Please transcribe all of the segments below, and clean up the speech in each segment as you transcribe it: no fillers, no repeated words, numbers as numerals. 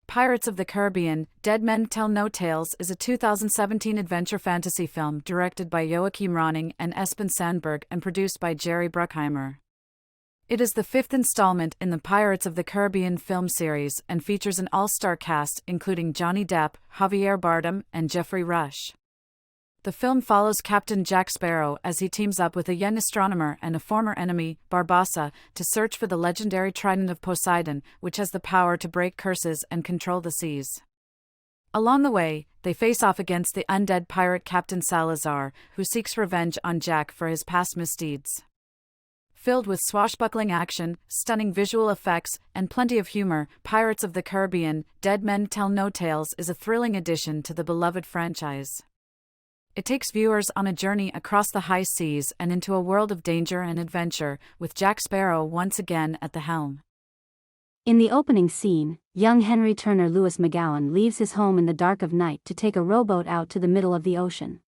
Pirates of the Caribbean, Dead Men Tell No Tales is a 2017 adventure fantasy film directed by Joachim Ronning and Espen Sandberg and produced by Jerry Bruckheimer. It is the fifth installment in the Pirates of the Caribbean film series and features an all-star cast including Johnny Depp, Javier Bardem, and Geoffrey. The film follows Captain Jack Sparrow as he teams up with a young astronomer and a former enemy, Barbossa, to search for the legendary Trident of Poseidon, which has the power to break curses and control the seas. Along the way, they face off against the undead pirate Captain Salazar, who seeks revenge on Jack for his past misdeeds. Filled with swashbuckling action, stunning visual effects, and plenty of humor, Pirates of the Caribbean, Dead Men Tell No Tales is a thrilling addition to the beloved franchise. It takes viewers on a journey across the high seas and into a world of danger and adventure, with Jack Sparrow once again at the helm. In the opening scene, young Henry Turner Lewis McGowan leaves his home in the dark of night to take a rowboat out to the middle of the ocean.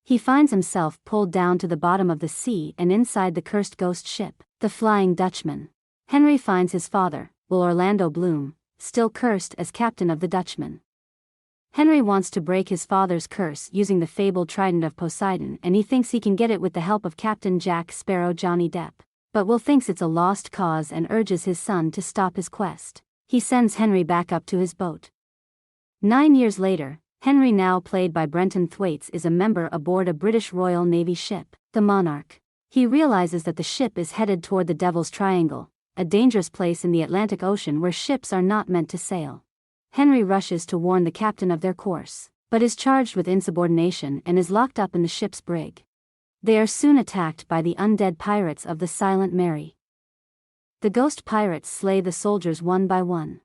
He finds himself pulled down to the bottom of the sea and inside the cursed ghost ship, the Flying Dutchman. Henry finds his father, Will Orlando Bloom, still cursed as captain of the Dutchman. Henry wants to break his father's curse using the fabled Trident of Poseidon, and he thinks he can get it with the help of Captain Jack Sparrow Johnny Depp. But Will thinks it's a lost cause and urges his son to stop his quest. He sends Henry back up to his boat. 9 years later, Henry, now played by Brenton Thwaites, is a member aboard a British Royal Navy ship, the Monarch. He realizes that the ship is headed toward the Devil's Triangle, a dangerous place in the Atlantic Ocean where ships are not meant to sail. Henry rushes to warn the captain of their course, but is charged with insubordination and is locked up in the ship's brig. They are soon attacked by the undead pirates of the Silent Mary. The ghost pirates slay the soldiers one by one.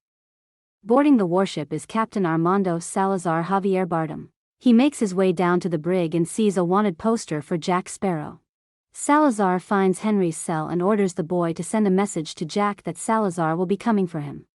Boarding the warship is Captain Armando Salazar Javier Bardem. He makes his way down to the brig and sees a wanted poster for Jack Sparrow. Salazar finds Henry's cell and orders the boy to send a message to Jack that Salazar will be coming for him.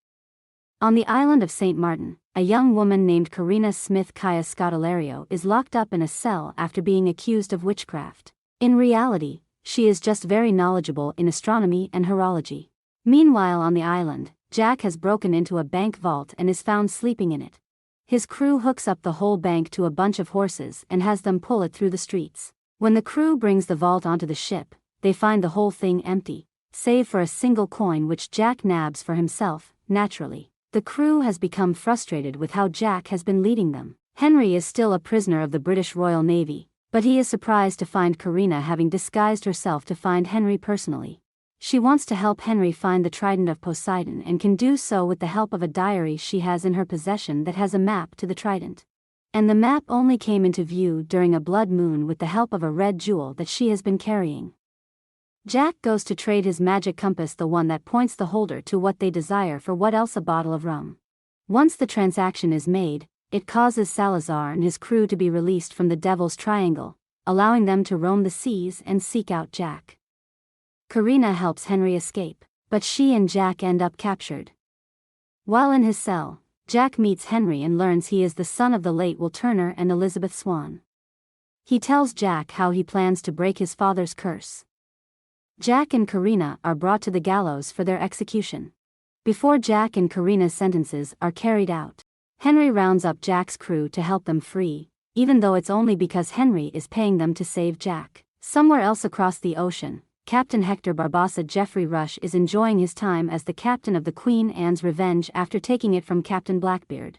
On the island of St. Martin, a young woman named Karina Smith Kaya Scotalario is locked up in a cell after being accused of witchcraft. In reality, she is just very knowledgeable in astronomy and horology. Meanwhile, on the island, Jack has broken into a bank vault and is found sleeping in it. His crew hooks up the whole bank to a bunch of horses and has them pull it through the streets. When the crew brings the vault onto the ship, they find the whole thing empty, save for a single coin which Jack nabs for himself, naturally. The crew has become frustrated with how Jack has been leading them. Henry is still a prisoner of the British Royal Navy, but he is surprised to find Karina having disguised herself to find Henry personally. She wants to help Henry find the Trident of Poseidon and can do so with the help of a diary she has in her possession that has a map to the Trident. And the map only came into view during a blood moon with the help of a red jewel that she has been carrying. Jack goes to trade his magic compass, the one that points the holder to what they desire, for what else, a bottle of rum. Once the transaction is made, it causes Salazar and his crew to be released from the Devil's Triangle, allowing them to roam the seas and seek out Jack. Karina helps Henry escape, but she and Jack end up captured. While in his cell, Jack meets Henry and learns he is the son of the late Will Turner and Elizabeth Swan. He tells Jack how he plans to break his father's curse. Jack and Karina are brought to the gallows for their execution. Before Jack and Karina's sentences are carried out, Henry rounds up Jack's crew to help them free, even though it's only because Henry is paying them to save Jack. Somewhere else across the ocean, Captain Hector Barbossa Geoffrey is enjoying his time as the captain of the Queen Anne's Revenge after taking it from Captain Blackbeard.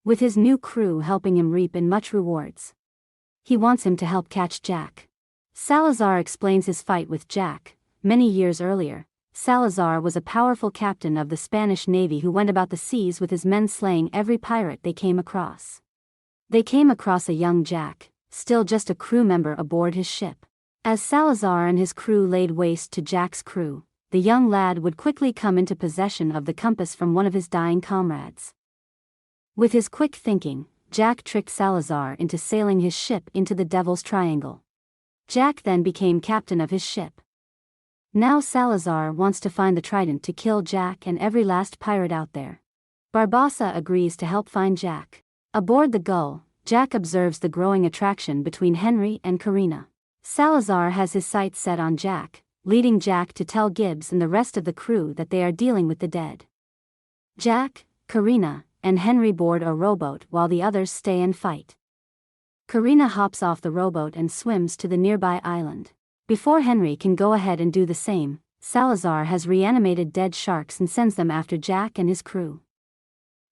With his new crew helping him reap in much rewards, he wants him to help catch Jack. Salazar explains his fight with Jack. Many years earlier, Salazar was a powerful captain of the Spanish Navy who went about the seas with his men slaying every pirate they came across. They came across a young Jack, still just a crew member aboard his ship. As Salazar and his crew laid waste to Jack's crew, the young lad would quickly come into possession of the compass from one of his dying comrades. With his quick thinking, Jack tricked Salazar into sailing his ship into the Devil's Triangle. Jack then became captain of his ship. Now Salazar wants to find the Trident to kill Jack and every last pirate out there. Barbossa agrees to help find Jack. Aboard the Gull, Jack observes the growing attraction between Henry and Karina. Salazar has his sights set on Jack, leading Jack to tell Gibbs and the rest of the crew that they are dealing with the dead. Jack, Karina, and Henry board a rowboat while the others stay and fight. Karina hops off the rowboat and swims to the nearby island. Before Henry can go ahead and do the same, Salazar has reanimated dead sharks and sends them after Jack and his crew.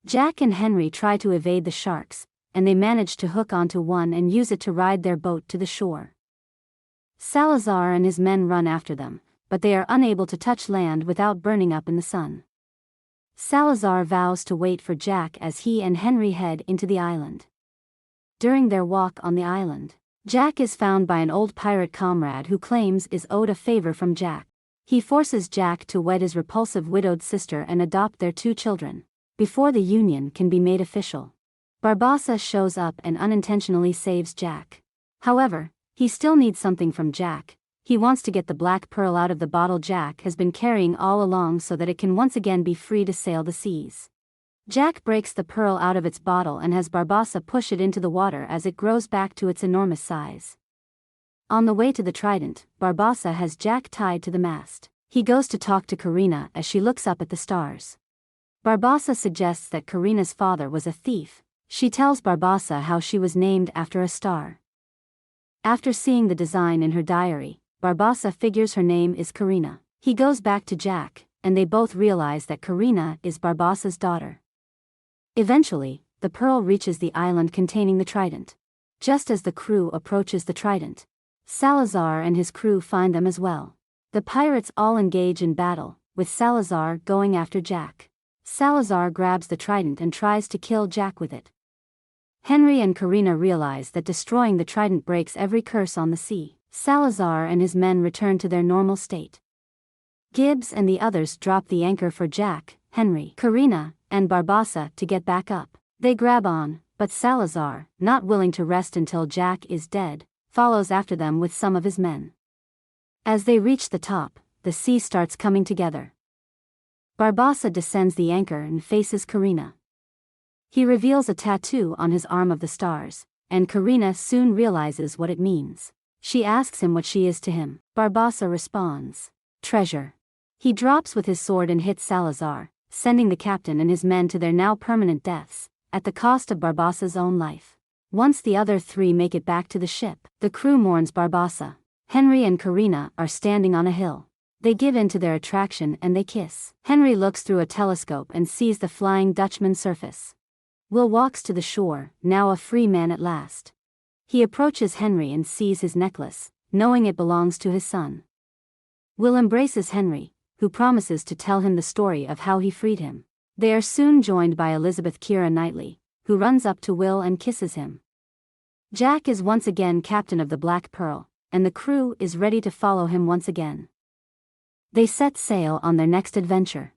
Jack and Henry try to evade the sharks, and they manage to hook onto one and use it to ride their boat to the shore. Salazar and his men run after them, but they are unable to touch land without burning up in the sun. Salazar vows to wait for Jack as he and Henry head into the island. During their walk on the island, Jack is found by an old pirate comrade who claims is owed a favor from Jack. He forces Jack to wed his repulsive widowed sister and adopt their 2 children. Before the union can be made official, Barbossa shows up and unintentionally saves Jack. However, he still needs something from Jack. He wants to get the black pearl out of the bottle Jack has been carrying all along so that it can once again be free to sail the seas. Jack breaks the pearl out of its bottle and has Barbossa push it into the water as it grows back to its enormous size. On the way to the Trident, Barbossa has Jack tied to the mast. He goes to talk to Karina as she looks up at the stars. Barbossa suggests that Karina's father was a thief. She tells Barbossa how she was named after a star. After seeing the design in her diary, Barbossa figures her name is Karina. He goes back to Jack, and they both realize that Karina is Barbossa's daughter. Eventually, the pearl reaches the island containing the Trident. Just as the crew approaches the Trident, Salazar and his crew find them as well. The pirates all engage in battle, with Salazar going after Jack. Salazar grabs the Trident and tries to kill Jack with it. Henry and Karina realize that destroying the Trident breaks every curse on the sea. Salazar and his men return to their normal state. Gibbs and the others drop the anchor for Jack, Henry, Karina, and Barbossa to get back up. They grab on, but Salazar, not willing to rest until Jack is dead, follows after them with some of his men. As they reach the top, the sea starts coming together. Barbossa descends the anchor and faces Karina. He reveals a tattoo on his arm of the stars, and Karina soon realizes what it means. She asks him what she is to him. Barbossa responds, "Treasure." He drops with his sword and hits Salazar, sending the captain and his men to their now permanent deaths, at the cost of Barbossa's own life. Once the other 3 make it back to the ship, the crew mourns Barbossa. Henry and Karina are standing on a hill. They give in to their attraction and they kiss. Henry looks through a telescope and sees the Flying Dutchman surface. Will walks to the shore, now a free man at last. He approaches Henry and sees his necklace, knowing it belongs to his son. Will embraces Henry, who promises to tell him the story of how he freed him. They are soon joined by Elizabeth Keira Knightley, who runs up to Will and kisses him. Jack is once again captain of the Black Pearl, and the crew is ready to follow him once again. They set sail on their next adventure.